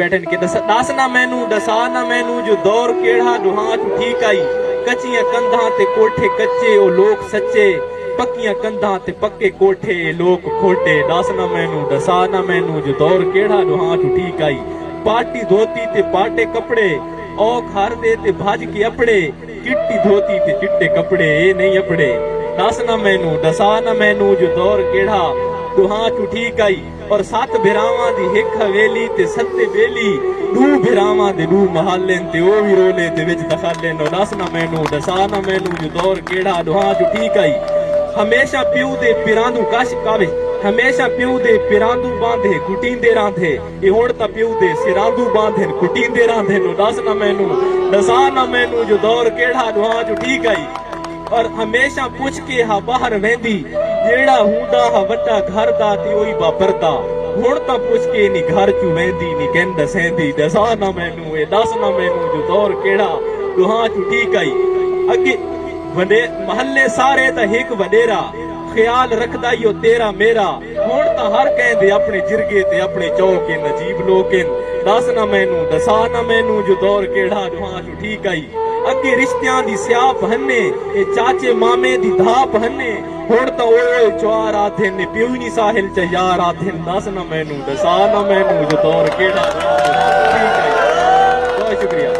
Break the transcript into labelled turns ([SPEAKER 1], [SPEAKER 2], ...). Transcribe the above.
[SPEAKER 1] बैठन के दस ना मैनू दसा ना मैनू जो दौर केड़ा दुहां चू ठीक आई कच्चियां कंधां ते कोठे कच्चे ओ लोग सच्चे पक्कियां कंधां ते पक्के कोठे लोग खोटे दस ना मैनू दसा ना मैनू जो दौर केड़ा दुहां चू ठीक आई पाटी धोती ते पाटे कपड़े ओ घर दे ते भज के अपड़े चिट्टी धोती ते चिट्टे कपड़े ए नहीं अपड़े दस ना मैनू दसा ना मैनू जो दौर केड़ा दुहां चू ठीक आई और सत भिरावां दी हिक हवेली ते सत्ते बेली दू भिरावां दे दू महलें ते ओ भी रोले ते विच दखाले नो दस ना मैनू दसा ना मैनू जो दौर केड़ा दुहां चू ठीक आई हमेशा प्यू दे पिरांदू कश कावे हमेशा प्यू दे पिरांदू बांधे कुटींदे रांधे ए हुण तां प्यू दे सिरांदू बांधे कुटींदे रांधे नो दस ना मैनू दसा ना मैनू जो दौर केड़ा दुहां चू ठीक आई और हमेशा पुछ के हा बाहर वेंदी जेड़ा हुंदा हा वड्डा घर दा ते ओही वापरदा हुण तां पुछ के नी घर चू वेंदी नी कहन दसेंदी दसा ना मैनू ए दस ना मैनू जो दौर केड़ा दुहां चू ठीक आई अगे वडे महल्ले सारे तां हिक वडेरा ख्याल रखदा यो तेरा मेरा हुण तां हर कहंदे अपने जिरगे ते अपने चौके नजीब लोकेन दस ना मैनू दसा ना मैनू जो दौर केड़ा दुहां चू ठीक आई अगे रिश्तियां दी स्याप हन्ने ए चाचे मामे दी धाप हन्ने हुण तां ओए चवार आथे ने प्यू नी साहिल च यार आथे दस ना मैनू दसा ना मैनू जो दौर केड़ा ठीक है बहुत शुक्रिया।